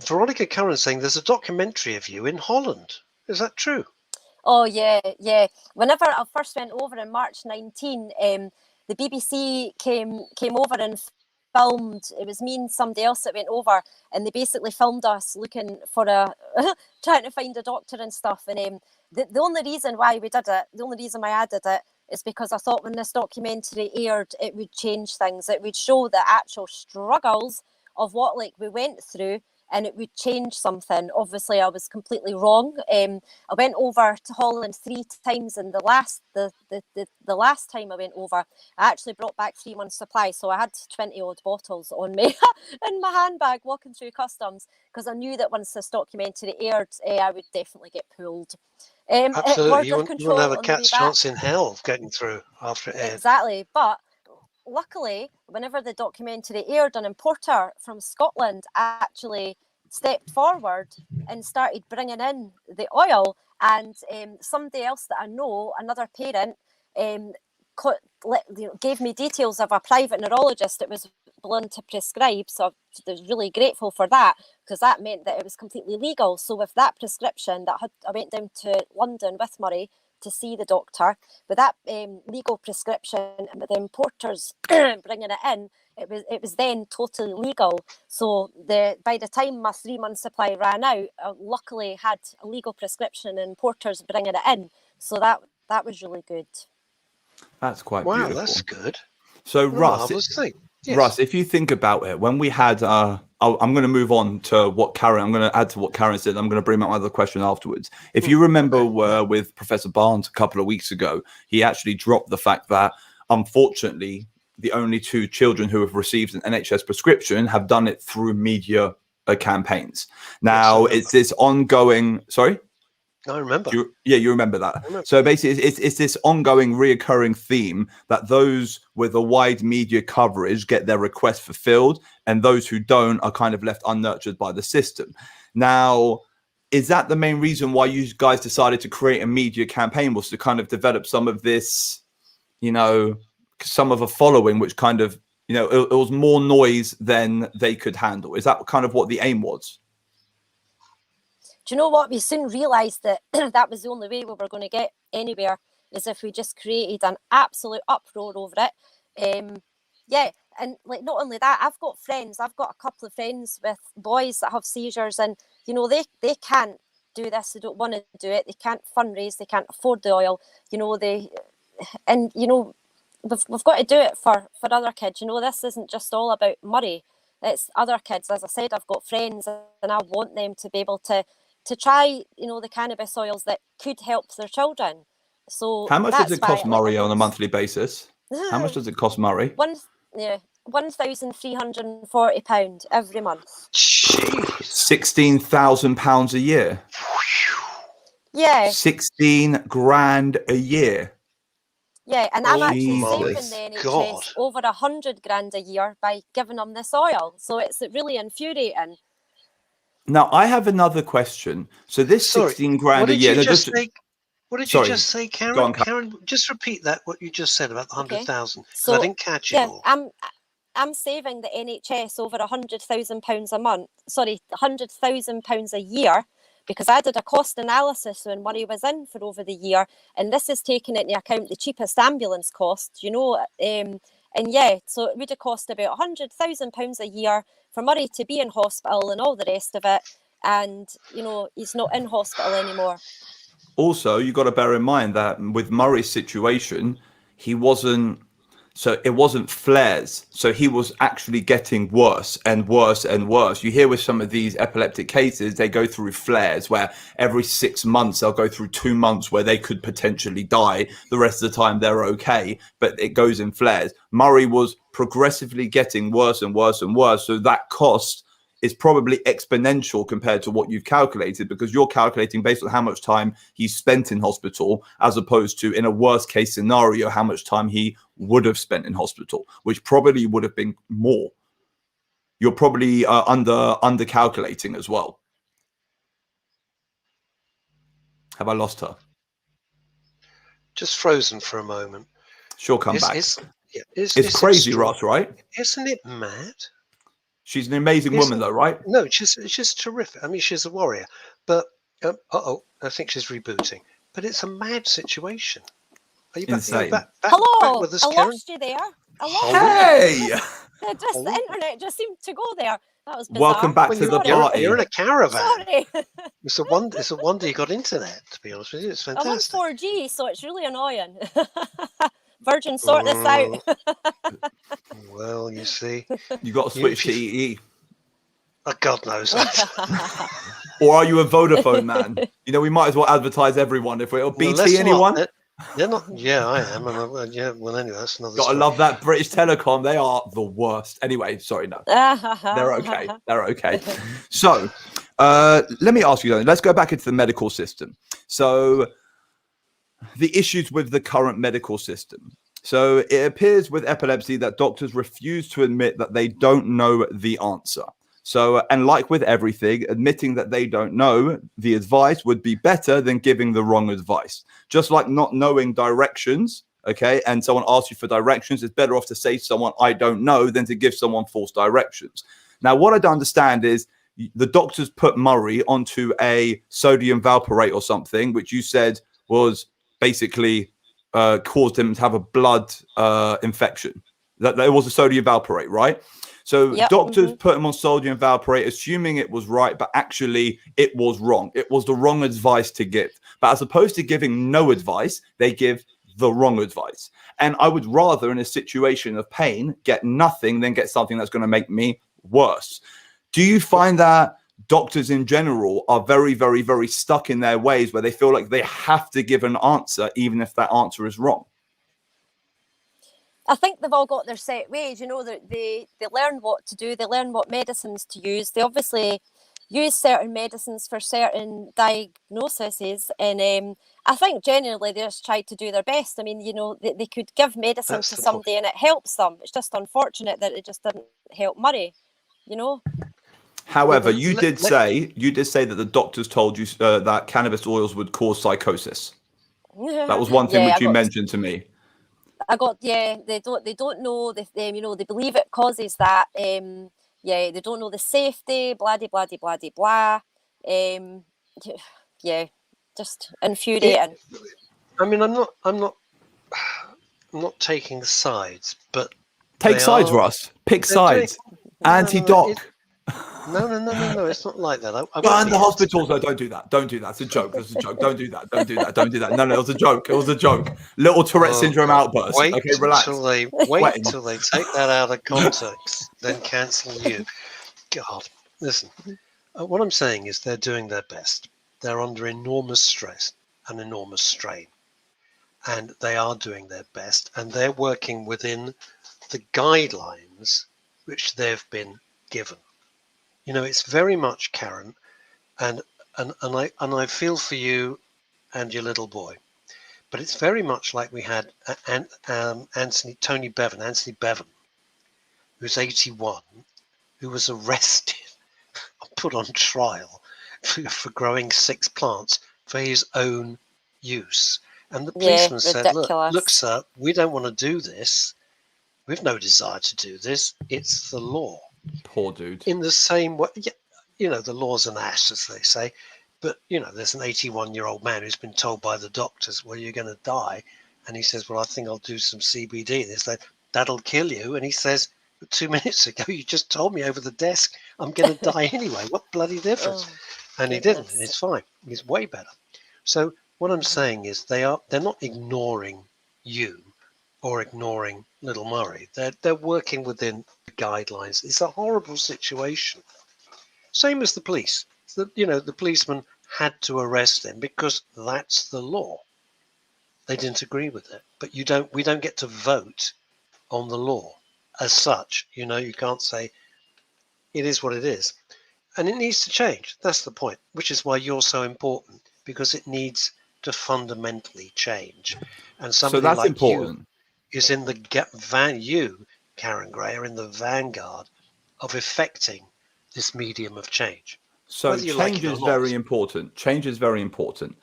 Veronica Curran saying there's a documentary of you in Holland. Is that true? Oh yeah. Whenever I first went over in March 19, the BBC came over and filmed. It was me and somebody else that went over, and they basically filmed us looking for trying to find a doctor and stuff. And the only reason why we did it, the only reason why I did it, is because I thought when this documentary aired, it would change things. It would show the actual struggles of what we went through, and it would change something. Obviously, I was completely wrong. I went over to Holland 3 times, and the last time I went over, I actually brought back 3 months' supply. So I had 20 odd bottles on me in my handbag walking through customs, because I knew that once this documentary aired, I would definitely get pulled. Absolutely, you wouldn't have a cat's chance in hell of getting through after it aired. Exactly, but luckily, whenever the documentary aired, an importer from Scotland actually stepped forward and started bringing in the oil, and somebody else that I know, another parent, gave me details of a private neurologist that was willing to prescribe. So I was really grateful for that, because that meant that it was completely legal. So with that prescription, I went down to London with Murray to see the doctor. With that legal prescription, and with the importers bringing it in, it was then totally legal. So by the time my 3 month supply ran out, I luckily had a legal prescription and importers bringing it in. So that was really good. That's quite beautiful. Wow, that's good. So Russ, Yes. Russ, if you think about it, when we had, I'm going to move on to what Karen. I'm going to add to what Karen said. I'm going to bring up my other question afterwards. If you remember, with Professor Barnes a couple of weeks ago, he actually dropped the fact that unfortunately the only 2 children who have received an NHS prescription have done it through media campaigns. Now it's this ongoing. Sorry. I remember. You remember that. So basically, it's this ongoing, reoccurring theme that those with a wide media coverage get their request fulfilled, and those who don't are kind of left unnurtured by the system. Now, is that the main reason why you guys decided to create a media campaign, was to kind of develop some of this, some of a following, which kind of, it was more noise than they could handle? Is that kind of what the aim was? Do you know what? We soon realised that that was the only way we were going to get anywhere, is if we just created an absolute uproar over it. And not only that, I've got a couple of friends with boys that have seizures, and they can't do this, they don't want to do it, they can't fundraise, they can't afford the oil, you know, and you know, we've got to do it for other kids. You know, this isn't just all about Murray, it's other kids. As I said, I've got friends and I want them to be able to try, you know, the cannabis oils that could help their children. So How much does that's it cost why, Murray on a monthly basis? How much does it cost Murray? £1,340 every month. Jeez. £16,000 a year. Yeah. 16 grand a year. Yeah, and I'm actually Jesus. saving the NHS God. over 100 grand a year by giving them this oil. So it's really infuriating. Now I have another question. So this 16 grand a year. What did Sorry. you just say, Karen? Go on, Karen, just repeat that, what you just said about the 100,000, because So I didn't catch it yeah, all. I'm saving the NHS over £100,000 a month. Sorry, £100,000 a year, because I did a cost analysis when Murray was in for over the year, and this is taking into account the cheapest ambulance cost, you know. And yeah, so it would have cost about £100,000 a year for Murray to be in hospital and all the rest of it. And you know, he's not in hospital anymore. Also, you got to bear in mind that with Murray's situation, it wasn't flares. So he was actually getting worse and worse and worse. You hear with some of these epileptic cases, they go through flares where every 6 months they'll go through 2 months where they could potentially die. The rest of the time they're okay, but it goes in flares. Murray was progressively getting worse and worse and worse. So that cost is probably exponential compared to what you've calculated, because you're calculating based on how much time he spent in hospital, as opposed to, in a worst case scenario, how much time he would have spent in hospital, which probably would have been more. You're probably under calculating as well. Have I lost her? Just frozen for a moment. She'll come back. It's crazy, Ross, right? Isn't it mad? She's an amazing woman, though, right? No, she's terrific. I mean, she's a warrior. But I think she's rebooting. But it's a mad situation. Are you Insane. back Hello, with us, I Karen? lost you there. Hey! The internet just seemed to go there. That was bizarre. Welcome back to the party. You're in a caravan. Sorry. It's a wonder you got internet, to be honest with you. It's I want fantastic. 4G, so it's really annoying. Virgin, sort this out. Well, you see. You got to switch to EE. Oh, God knows. Or are you a Vodafone man? You know, we might as well advertise everyone. If we're BT, anyone? They're not. Yeah, I am. And yeah. Well, anyway, that's another. Gotta love that British Telecom. They are the worst. Anyway, sorry, no, they're okay. They're okay. So, let me ask you something. Let's go back into the medical system. So, the issues with the current medical system. So, it appears with epilepsy that doctors refuse to admit that they don't know the answer. So, and like with everything, admitting that they don't know the advice would be better than giving the wrong advice. Just like not knowing directions, okay, and someone asks you for directions, it's better off to say to someone, I don't know, than to give someone false directions. Now, what I don't understand is the doctors put Murray onto a sodium valproate or something, which you said was basically caused him to have a blood infection. That it was a sodium valproate, right? So doctors put him on sodium valproate, assuming it was right, but actually it was wrong. It was the wrong advice to give. But as opposed to giving no advice, they give the wrong advice. And I would rather, in a situation of pain, get nothing than get something that's going to make me worse. Do you find that doctors in general are very, very, very stuck in their ways where they feel like they have to give an answer, even if that answer is wrong? I think they've all got their set ways, you know, they learn what to do, they learn what medicines to use. They obviously use certain medicines for certain diagnoses, and I think generally they just try to do their best. I mean, you know, they could give medicine to somebody and it helps them. It's just unfortunate that it just didn't help Murray, you know. However, you did say that the doctors told you that cannabis oils would cause psychosis. That was one thing which you mentioned to me. They don't know, you know, they believe it causes that. They don't know the safety, blah, blah, blah, blah, blah. Just infuriating. I mean, I'm not taking sides, but take sides, Russ. Pick sides. Anti-doc. No. It's not like that. I won't Burn be the here hospitals. No, don't do that. Don't do that. It's a joke. It's a joke. Don't do that. Don't do that. Don't do that. No, it was a joke. It was a joke. Little Tourette Oh, syndrome God. outburst. Wait Okay, relax. wait till they take that out of context, then cancel you. God, listen. What I'm saying is they're doing their best. They're under enormous stress and enormous strain, and they are doing their best, and they're working within the guidelines which they've been given. You know, it's very much, Karen, and I feel for you and your little boy. But it's very much like we had Anthony Bevan, who's 81, who was arrested and put on trial for growing 6 plants for his own use. And the policeman said, look, sir, we don't want to do this. We've no desire to do this. It's the law. Poor dude. In the same way, you know, the law's an ass, as they say. But, you know, there's an 81-year-old man who's been told by the doctors, well, you're going to die. And he says, well, I think I'll do some CBD. They say, that'll kill you. And he says, 2 minutes ago, you just told me over the desk, I'm going to die anyway. What bloody difference? And he didn't. And it's fine. He's way better. So what I'm saying is they're not ignoring you or ignoring little Murray. They're working within the guidelines. It's a horrible situation. Same as the police. The policeman had to arrest him because that's the law. They didn't agree with it. But we don't get to vote on the law as such. You know, you can't say it is what it is. And it needs to change. That's the point, which is why you're so important, because it needs to fundamentally change. And somebody so that's like important. You is in the Karen Gray, are in the vanguard of effecting this medium of change. So change is very important. Change is very important.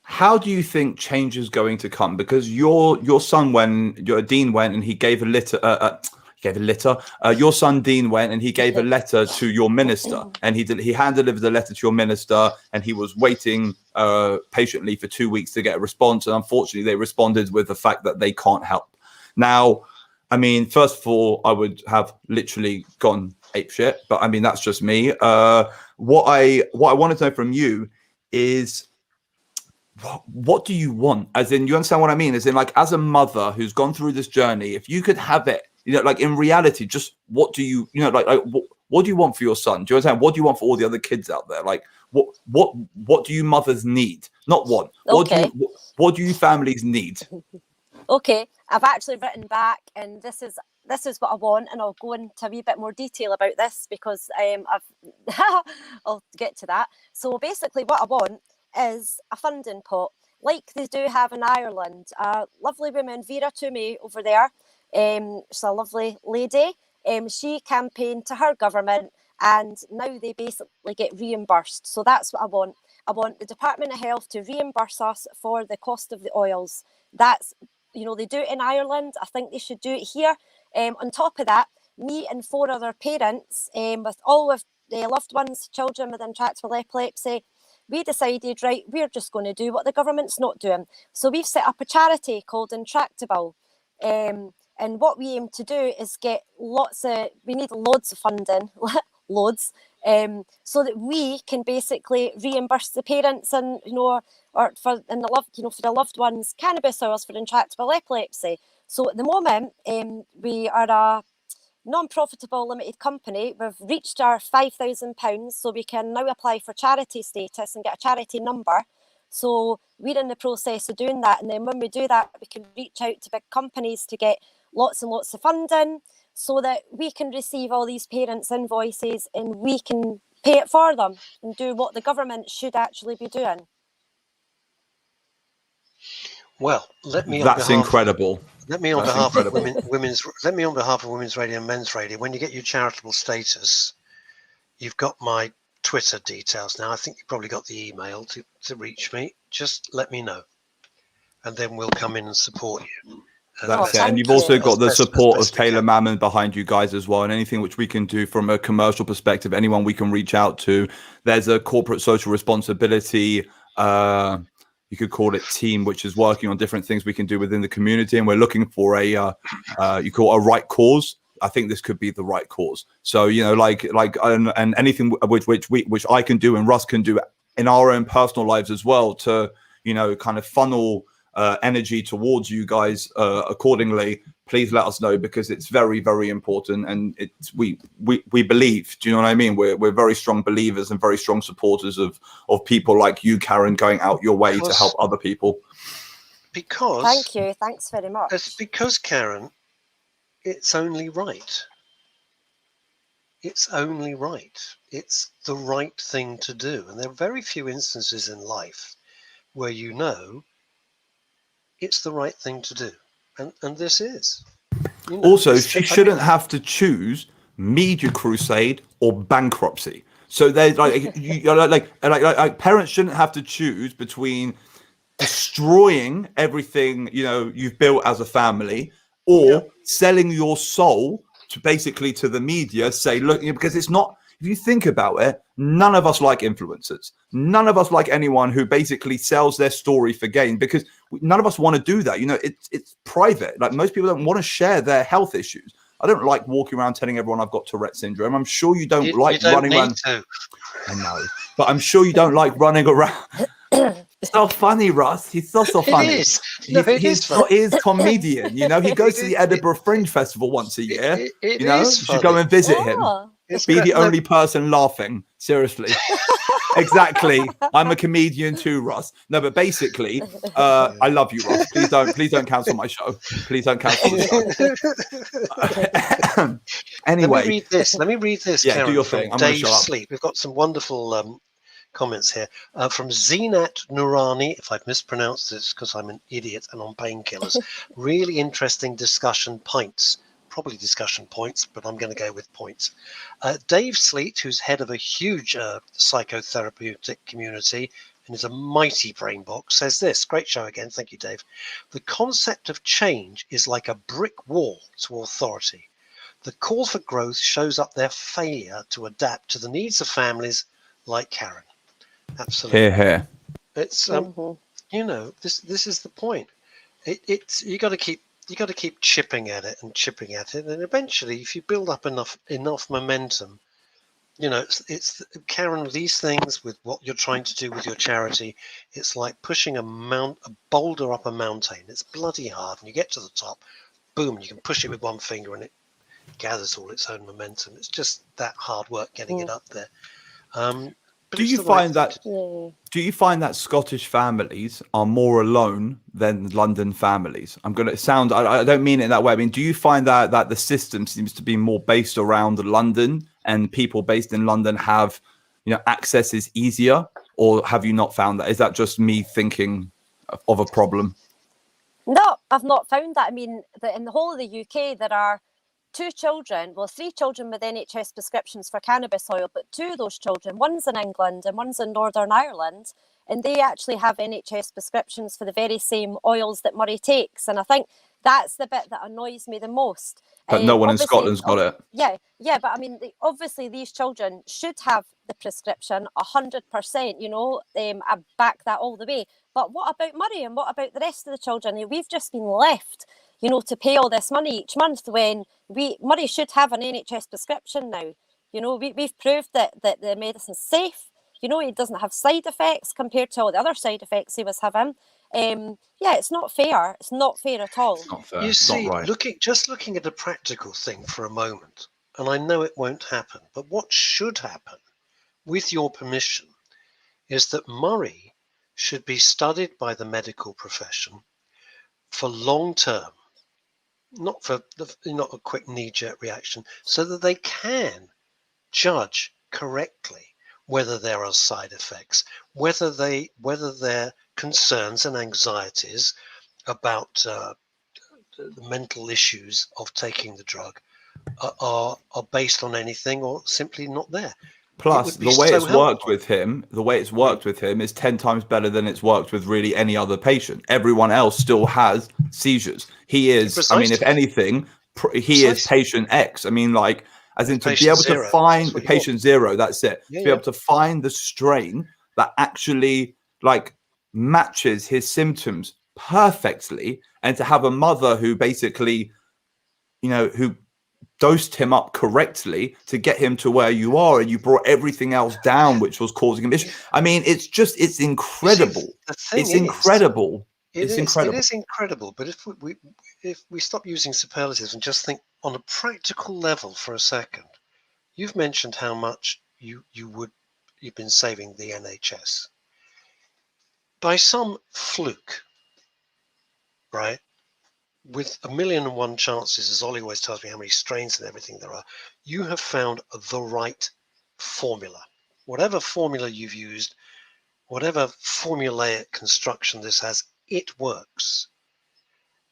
How do you think change is going to come? Because your son, when your Dean went and he gave a letter, your son Dean went and he gave a letter to your minister, and he hand-delivered the letter to your minister, and he was waiting patiently for 2 weeks to get a response, and unfortunately they responded with the fact that they can't help. Now, I mean, first of all, I would have literally gone apeshit, but I mean that's just me. What I wanted to know from you is, what do you want? As in, you understand what I mean? As in, like, as a mother who's gone through this journey, if you could have it, you know, like in reality, just what do you, you know, like what do you want for your son? Do you understand? What do you want for all the other kids out there? Like, what do you mothers need? Not want. Okay. What do you families need? Okay, I've actually written back, and this is what I want, and I'll go into a wee bit more detail about this because I'll get to that. So basically, what I want is a funding pot, like they do have in Ireland. A lovely woman, Vera Toomey, over there. She's a lovely lady. She campaigned to her government, and now they basically get reimbursed. So that's what I want. I want the Department of Health to reimburse us for the cost of the oils. That's, you know, they do it in Ireland. I think they should do it here. On top of that, me and 4 other parents, with all of the loved ones, children with intractable epilepsy, we decided, right, we're just going to do what the government's not doing. So we've set up a charity called Intractable. And what we aim to do is get we need loads of funding, loads, so that we can basically reimburse the parents and, you know, for the loved ones, cannabis oils for intractable epilepsy. So at the moment, we are a non-profitable limited company. We've reached our £5,000, so we can now apply for charity status and get a charity number. So we're in the process of doing that, and then when we do that, we can reach out to big companies to get lots and lots of funding, so that we can receive all these parents' invoices and we can pay it for them and do what the government should actually be doing. Well, let me That's incredible. Let me on behalf of Women's Radio and Men's Radio. When you get your charitable status, you've got my Twitter details now. I think you probably got the email to reach me. Just let me know, and then we'll come in and support you. That's it. And you've also got the support of Taylor Mammon behind you guys as well. And anything which we can do from a commercial perspective, anyone we can reach out to. There's a corporate social responsibility, you could call it team, which is working on different things we can do within the community. And we're looking for a right cause. I think this could be the right cause. So, you know, and anything which I can do and Russ can do in our own personal lives as well to, you know, kind of funnel energy towards you guys accordingly, please let us know, because it's very, very important. And it's we believe, do you know what I mean? We're very strong believers and very strong supporters of people like you, Karen, going out your way to help other people. Because thank you, thanks very much. it's because, Karen, it's only right. It's only right. It's the right thing to do. And there are very few instances in life where you know it's the right thing to do. And this is. You know, also, she shouldn't have to choose Media Crusade or bankruptcy. So there's like parents shouldn't have to choose between destroying everything, you know, you've built as a family, or selling your soul to basically to the media, say, look, because it's not, if you think about it, none of us like influencers. None of us like anyone who basically sells their story for gain, because none of us want to do that. You know, it's private. Like, most people don't want to share their health issues. I don't like walking around telling everyone I've got Tourette syndrome. I'm sure you don't running around. I know, but I'm sure you don't like running around. It's so funny, Russ. He's so funny. It is. No, He's comedian. You know, he goes to the Edinburgh Fringe Festival once a year. You know, you should go and visit him. Be the only person laughing. Seriously. Exactly. I'm a comedian too, Russ. No, but basically, I love you, Russ. Please don't cancel my show. Please don't cancel the show. Anyway, let me read this. Yeah, Karen, do your from thing. I'm Dave gonna shut up. Sleep. We've got some wonderful comments here from Zinat Nurani. If I've mispronounced this, because I'm an idiot and on painkillers. Really interesting discussion points. Probably discussion points, but I'm going to go with points. Dave Sleet, who's head of a huge psychotherapeutic community and is a mighty brain box, says this. Great show again. Thank you, Dave. The concept of change is like a brick wall to authority. The call for growth shows up their failure to adapt to the needs of families like Karen. Absolutely. Hear, hear. It's you know, this is the point. It's you got to keep chipping at it, and eventually, if you build up enough momentum, you know, it's Karen, these things with what you're trying to do with your charity, it's like pushing a boulder up a mountain. It's bloody hard, and you get to the top, boom, you can push it with one finger, and it gathers all its own momentum. It's just that hard work getting it up there. Do you find that Scottish families are more alone than London families? I'm going to sound, I don't mean it in that way. I mean, do you find that the system seems to be more based around London, and people based in London have, you know, access is easier? Or have you not found that? Is that just me thinking of a problem? No, I've not found that. I mean, in the whole of the UK, there are three children with NHS prescriptions for cannabis oil, but two of those children, one's in England and one's in Northern Ireland, and they actually have NHS prescriptions for the very same oils that Murray takes. And I think that's the bit that annoys me the most. But no one in Scotland's got it. Yeah, but I mean, obviously these children should have the prescription 100%, you know, I back that all the way. But what about Murray, and what about the rest of the children? We've just been left, you know, to pay all this money each month when Murray should have an NHS prescription now. You know, we've proved that the medicine's safe. You know, it doesn't have side effects compared to all the other side effects he was having. Yeah, it's not fair. It's not fair at all. It's not fair. You see, not right. looking at a practical thing for a moment, and I know it won't happen, but what should happen, with your permission, is that Murray should be studied by the medical profession for long term, not a quick knee-jerk reaction, so that they can judge correctly whether there are side effects, whether their concerns and anxieties about the mental issues of taking the drug are based on anything or simply not there. Plus, the way it's worked with him is 10 times better than it's worked with really any other patient. Everyone else still has seizures. He is, Precisely. I mean, if anything, he is patient X. I mean, like, as in to be able to find the patient zero, that's it. To be able to find the strain that actually, like, matches his symptoms perfectly, and to have a mother who basically, you know, who dosed him up correctly to get him to where you are, and you brought everything else down, which was causing him issues. I mean, it's incredible. It's incredible. It incredible. is incredible. But if we stop using superlatives and just think on a practical level for a second, you've mentioned how much you've been saving the NHS by some fluke, right? With 1,000,001 chances, as Ollie always tells me how many strains and everything there are, you have found the right formula. Whatever formula you've used, whatever formulaic construction this has, it works.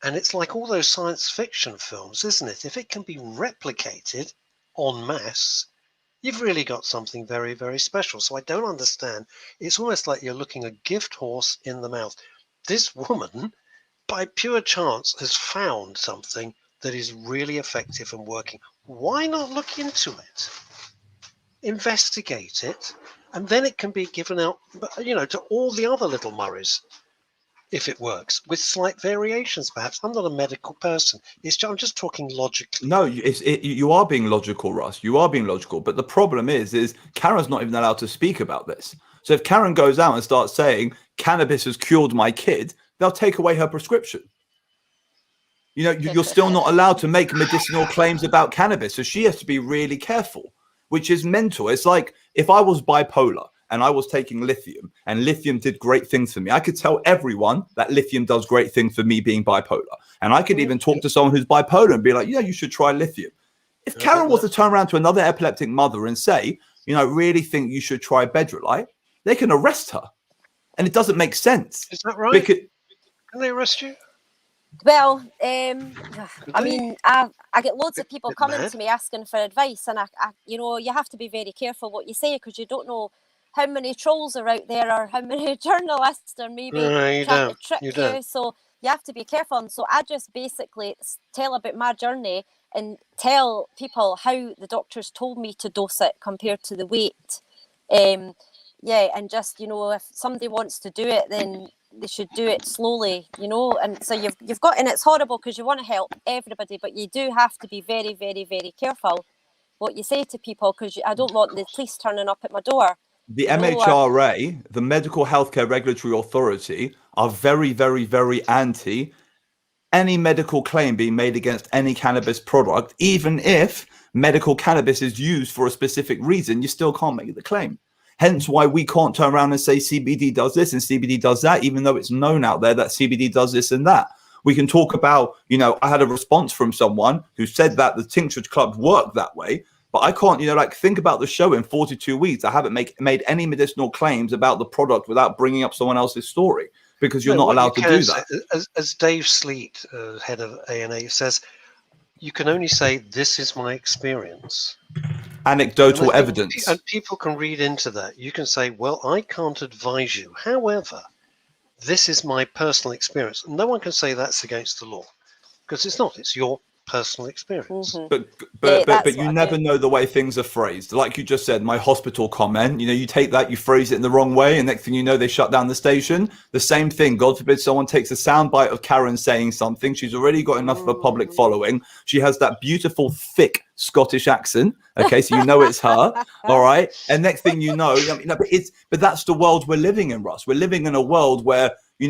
And it's like all those science fiction films, isn't it? If it can be replicated en masse, you've really got something very, very special. So I don't understand. It's almost like you're looking a gift horse in the mouth. This woman, by pure chance, has found something that is really effective and working. Why not look into it? Investigate it, and then it can be given out, to all the other little Murrays, if it works, with slight variations, perhaps. I'm not a medical person. I'm just talking logically. No, you are being logical, Russ. You are being logical. But the problem is Karen's not even allowed to speak about this. So if Karen goes out and starts saying cannabis has cured my kid, they'll take away her prescription. You're still not allowed to make medicinal claims about cannabis. So she has to be really careful, which is mental. It's like if I was bipolar and I was taking lithium and lithium did great things for me, I could tell everyone that lithium does great things for me being bipolar. And I could even talk to someone who's bipolar and be like, you should try lithium. If Karen was to turn around to another epileptic mother and say, really think you should try Bedrolite, they can arrest her. And it doesn't make sense. Is that right? Can they arrest you? Well, I mean, I get loads of people coming to me asking for advice, and I you have to be very careful what you say, because you don't know how many trolls are out there or how many journalists are maybe trying to trick you. So you have to be careful. And so I just basically tell about my journey and tell people how the doctors told me to dose it compared to the weight. And just, if somebody wants to do it, then they should do it slowly, and so you've got, and it's horrible because you want to help everybody, but you do have to be very, very, very careful what you say to people, because I don't want the police turning up at my door. The MHRA, the Medical Healthcare Regulatory Authority, are very, very, very anti any medical claim being made against any cannabis product. Even if medical cannabis is used for a specific reason, you still can't make the claim. Hence why we can't turn around and say CBD does this and CBD does that, even though it's known out there that CBD does this and that. We can talk about, I had a response from someone who said that the tincture club worked that way, but I can't, think about the show in 42 weeks. I haven't made any medicinal claims about the product without bringing up someone else's story, because you're not allowed to do that. As Dave Sleet, head of ANA, says, you can only say, this is my experience. Anecdotal evidence. And people can read into that. You can say, well, I can't advise you. However, this is my personal experience. No one can say that's against the law, because it's not. It's your personal experience. Mm-hmm. But you never know the way things are phrased. Like you just said, my hospital comment, you take that, you phrase it in the wrong way, and next thing you know, they shut down the station. The same thing. God forbid someone takes a soundbite of Karen saying something. She's already got enough of a public following. She has that beautiful, thick Scottish accent. Okay, so it's her. All right. And next thing you know, but that's the world we're living in, Russ. We're living in a world where she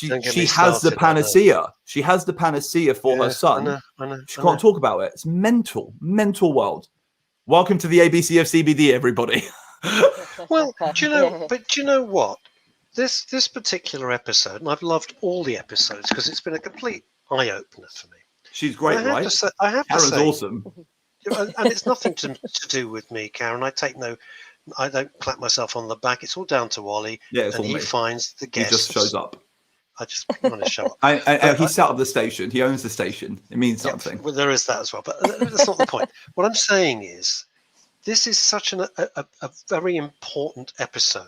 has the panacea. She has the panacea for her son. I know. She can't talk about it. It's mental world. Welcome to the ABC of CBD, everybody. Well, do you know what? This particular episode, and I've loved all the episodes because it's been a complete eye-opener for me. She's great, right? I have to say, Karen's awesome. And it's nothing to do with me, Karen. I don't clap myself on the back. It's all down to Ollie. Yeah, and he finds the guests. He just shows up. I just want to show up. And he's set up the station. He owns the station. It means something. Well, there is that as well, but that's not the point. What I'm saying is, this is such a very important episode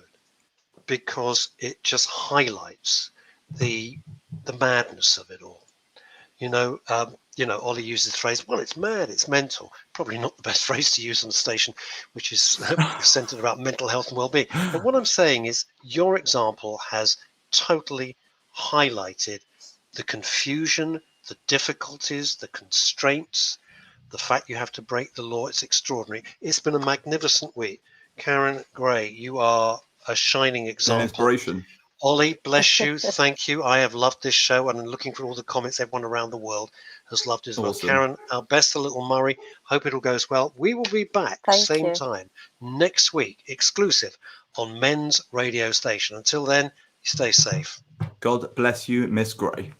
because it just highlights the madness of it all. Ollie uses the phrase, well, it's mad, it's mental. Probably not the best phrase to use on the station, which is centered about mental health and well-being. But what I'm saying is your example has totally highlighted the confusion, the difficulties, the constraints, The fact you have to break the law, it's extraordinary. It's been a magnificent week. Karen Gray, you are a shining An example. inspiration. Ollie, bless you. Thank you. I have loved this show, and I'm looking for all the comments. Everyone around the world has loved it as well. Awesome. Karen, our best to little Murray. Hope it all goes well. We will be back Thank same you. time next week, exclusive on Men's Radio Station. Until then, stay safe. God bless you, Miss Gray.